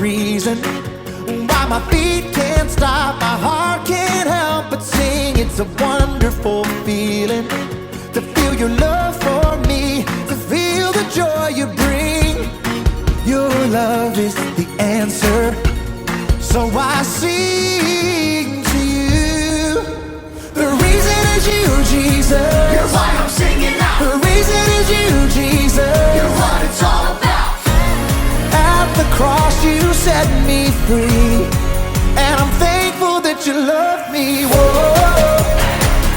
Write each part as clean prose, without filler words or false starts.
reason why my feet can't stop, my heart can't help but sing. It's a wonderful feeling to feel your love for me, to feel the joy you bring. Your love is the answer, so I sing to you. The reason is you, Jesus. You're why I'm singing out. The reason is you, Jesus. You're what it's all about. At the cross you set me free, and I'm thankful that you love me. Whoa,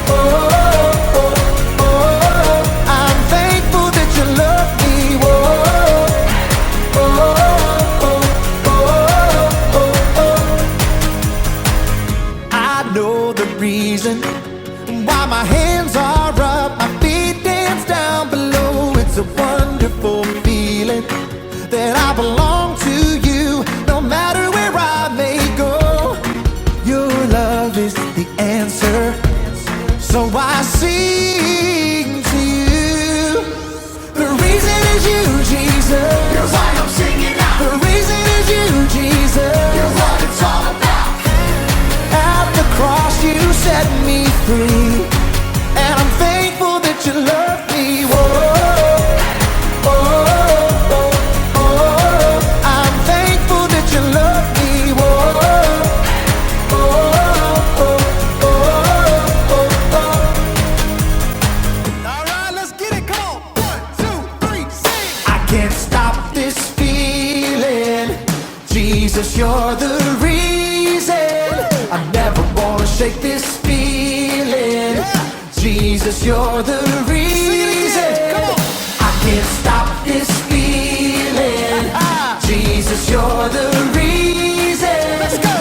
oh, oh, oh. I'm thankful that you love me. Whoa, oh, oh, oh, oh, oh. I know the reason why my hands are up, my feet dance down below. It's a wonderful feeling that I belong to you, no matter where I may go. Your love is the answer, so I sing to you. The reason is you, Jesus. You're why I'm singing out. The reason is you, Jesus. You're what it's all about. At the cross you set me free, and I'm thankful that you love me. Whoa, oh, oh, oh. I'm thankful that you love me. Whoa, oh, oh, oh, oh, oh. All right, let's get it. Come on. 1, 2, 3, sing. I can't stop this feeling. Jesus, you're the reason. I never wanna shake this feeling. Jesus, you're the reason. I can't stop this feeling. Jesus, you're the reason.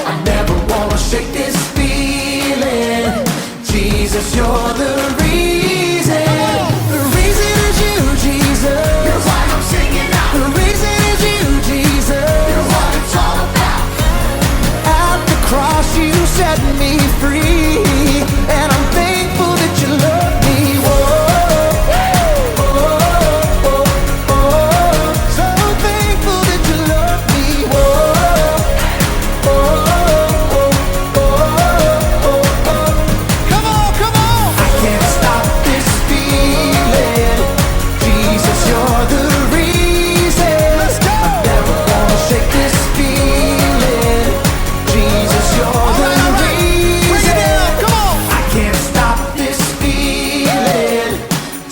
I never wanna shake this feeling. Jesus, you're the reason. The reason is you, Jesus. You're why I'm singing out. The reason is you, Jesus. You're what it's all about. At the cross you set me free, and I'm thankful that you love me. Whoa, oh, oh, oh. So thankful that you love me. Whoa, oh, oh, oh, oh. Come on, come on. I can't stop this feeling. Jesus, you're the reason. Let's go. I never wanna shake this feeling. Jesus, you're the reason. Come on. I can't stop this feeling.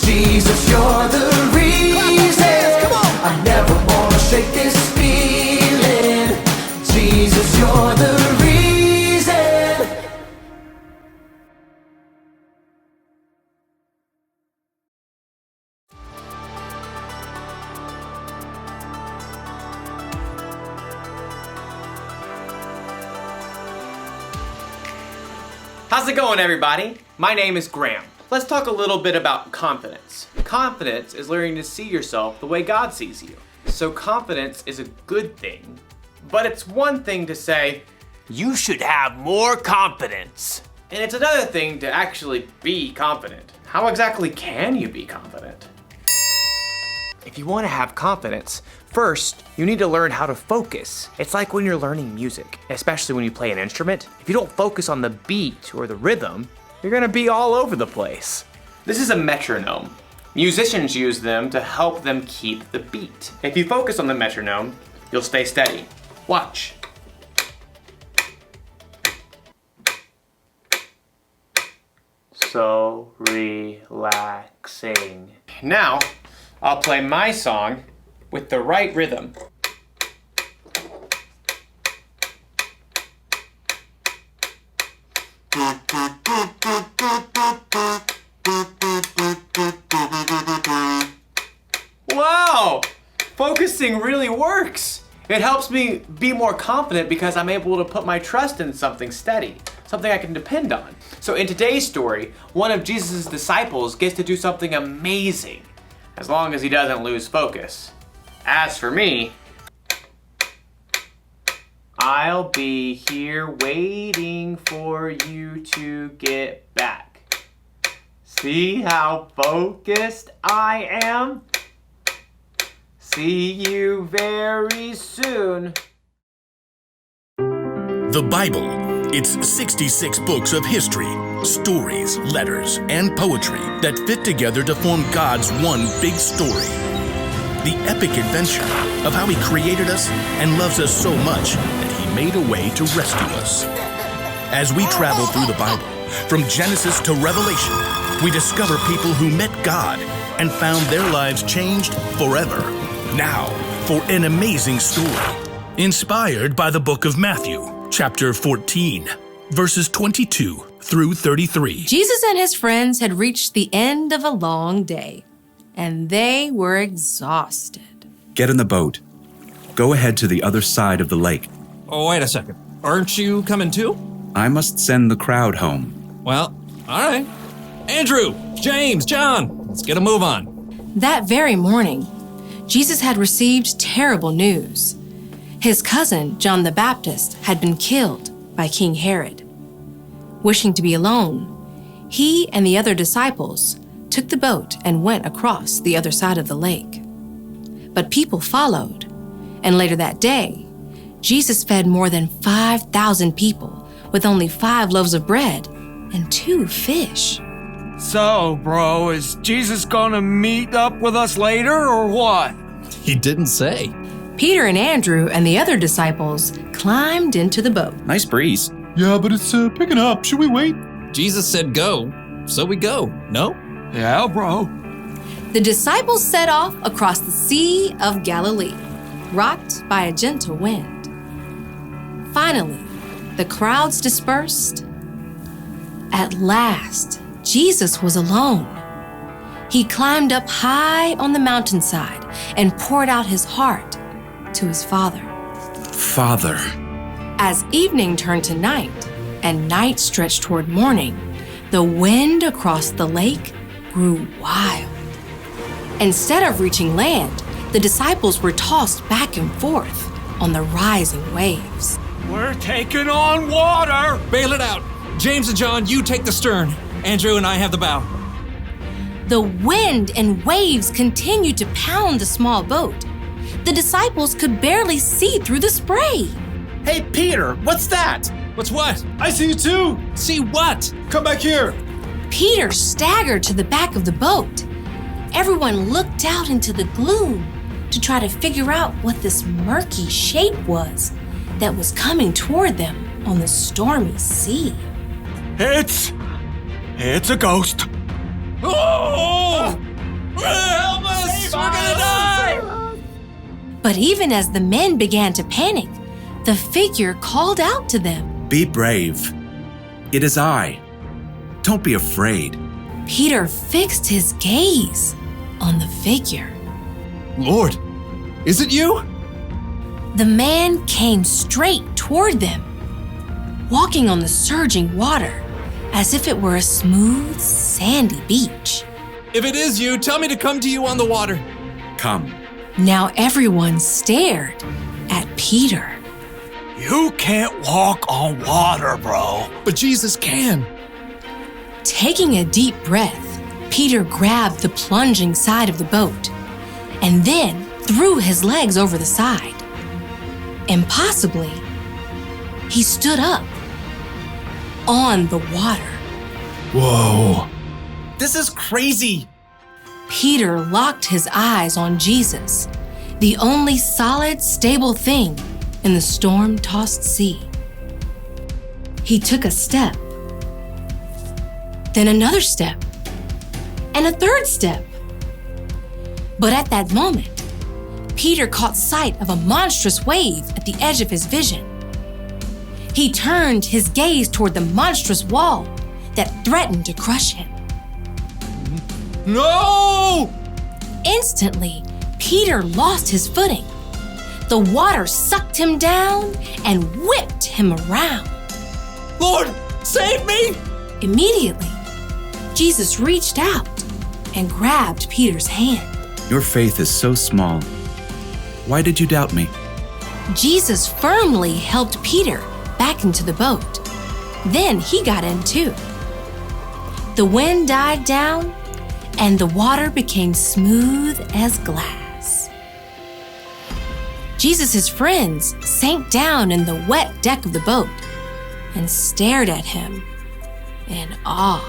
Jesus, you're the reason. Come on. I never wanna shake this feeling. Jesus, you're the reason. How's it going, everybody? My name is Graham. Let's talk a little bit about confidence. Confidence is learning to see yourself the way God sees you. So confidence is a good thing, but it's one thing to say, you should have more confidence. And it's another thing to actually be confident. How exactly can you be confident? If you want to have confidence, first, you need to learn how to focus. It's like when you're learning music, especially when you play an instrument. If you don't focus on the beat or the rhythm, you're gonna be all over the place. This is a metronome. Musicians use them to help them keep the beat. If you focus on the metronome, you'll stay steady. Watch. So relaxing. Now, I'll play my song with the right rhythm. Wow! Focusing really works. It helps me be more confident because I'm able to put my trust in something steady, something I can depend on. So in today's story, one of Jesus' disciples gets to do something amazing, as long as he doesn't lose focus. As for me, I'll be here waiting for you to get back. See how focused I am? See you very soon. The Bible. It's 66 books of history, stories, letters, and poetry that fit together to form God's one big story. The epic adventure of how He created us and loves us so much that He made a way to rescue us. As we travel through the Bible, from Genesis to Revelation, we discover people who met God and found their lives changed forever. Now, for an amazing story, inspired by the book of Matthew, chapter 14, verses 22 through 33. Jesus and his friends had reached the end of a long day, and they were exhausted. Get in the boat. Go ahead to the other side of the lake. Oh, wait a second. Aren't you coming too? I must send the crowd home. Well, all right. Andrew, James, John, let's get a move on. That very morning, Jesus had received terrible news. His cousin, John the Baptist, had been killed by King Herod. Wishing to be alone, he and the other disciples took the boat and went across the other side of the lake. But people followed, and later that day, Jesus fed more than 5,000 people with only 5 loaves of bread and 2 fish. So, bro, is Jesus gonna meet up with us later or what? He didn't say. Peter and Andrew and the other disciples climbed into the boat. Nice breeze. Yeah, but it's picking up. Should we wait? Jesus said go, so we go, no? Yeah, bro. The disciples set off across the Sea of Galilee, rocked by a gentle wind. Finally, the crowds dispersed. At last, Jesus was alone. He climbed up high on the mountainside and poured out his heart to his Father. Father. As evening turned to night and night stretched toward morning, the wind across the lake grew wild. Instead of reaching land, the disciples were tossed back and forth on the rising waves. We're taking on water! Bail it out. James and John, you take the stern. Andrew and I have the bow. The wind and waves continued to pound the small boat. The disciples could barely see through the spray. Hey, Peter, what's that? What's what? I see you too. See what? Come back here. Peter staggered to the back of the boat. Everyone looked out into the gloom to try to figure out what this murky shape was that was coming toward them on the stormy sea. It's a ghost. Oh! Help us! We're gonna die! But even as the men began to panic, the figure called out to them. Be brave. It is I. Don't be afraid. Peter fixed his gaze on the figure. Lord, is it you? The man came straight toward them, walking on the surging water as if it were a smooth, sandy beach. If it is you, tell me to come to you on the water. Come. Now everyone stared at Peter. You can't walk on water, bro. But Jesus can. Taking a deep breath, Peter grabbed the plunging side of the boat and then threw his legs over the side. Impossibly, he stood up on the water. Whoa. This is crazy. Peter locked his eyes on Jesus, the only solid, stable thing in the storm-tossed sea. He took a step, then another step, and a third step. But at that moment, Peter caught sight of a monstrous wave at the edge of his vision. He turned his gaze toward the monstrous wall that threatened to crush him. No! Instantly, Peter lost his footing. The water sucked him down and whipped him around. Lord, save me! Immediately, Jesus reached out and grabbed Peter's hand. Your faith is so small. Why did you doubt me? Jesus firmly helped Peter back into the boat. Then he got in too. The wind died down and the water became smooth as glass. Jesus' friends sank down in the wet deck of the boat and stared at him in awe.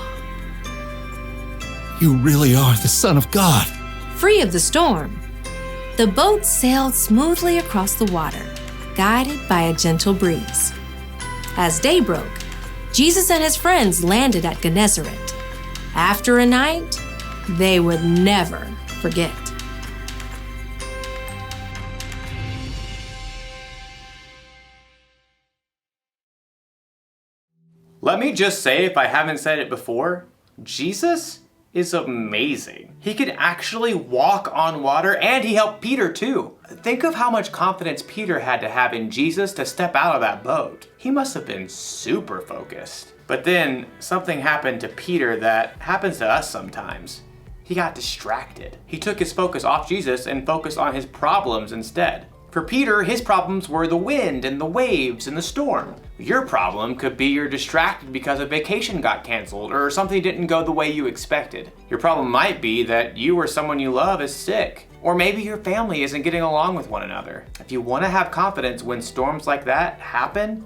You really are the Son of God. Free of the storm, the boat sailed smoothly across the water, guided by a gentle breeze. As day broke, Jesus and his friends landed at Gennesaret. After a night they would never forget. Let me just say, if I haven't said it before, Jesus is amazing. He could actually walk on water, and he helped Peter too. Think of how much confidence Peter had to have in Jesus to step out of that boat. He must have been super focused. But then something happened to Peter that happens to us sometimes. He got distracted. He took his focus off Jesus and focused on his problems instead. For Peter, his problems were the wind and the waves and the storm. Your problem could be you're distracted because a vacation got canceled or something didn't go the way you expected. Your problem might be that you or someone you love is sick. Or maybe your family isn't getting along with one another. If you want to have confidence when storms like that happen,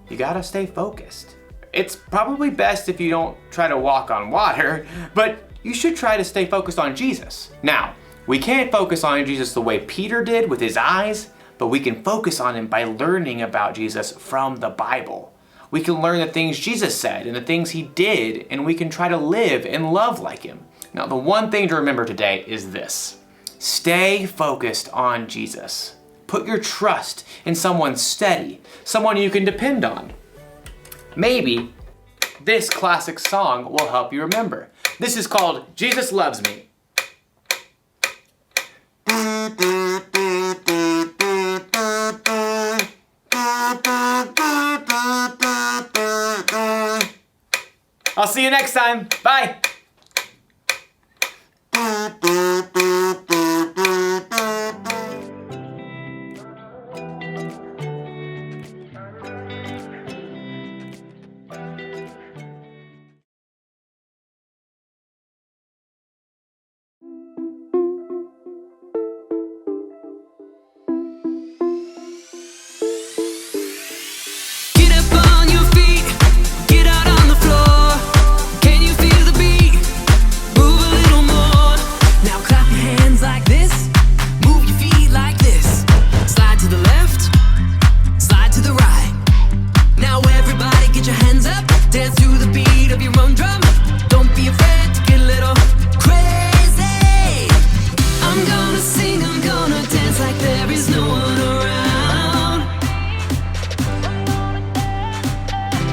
you gotta stay focused. It's probably best if you don't try to walk on water, but you should try to stay focused on Jesus. Now, we can't focus on Jesus the way Peter did with his eyes, but we can focus on him by learning about Jesus from the Bible. We can learn the things Jesus said and the things he did, and we can try to live and love like him. Now, the one thing to remember today is this: stay focused on Jesus. Put your trust in someone steady, someone you can depend on. Maybe this classic song will help you remember. This is called Jesus Loves Me. I'll see you next time. Bye.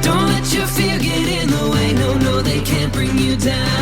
Don't let your fear get in the way. No, they can't bring you down.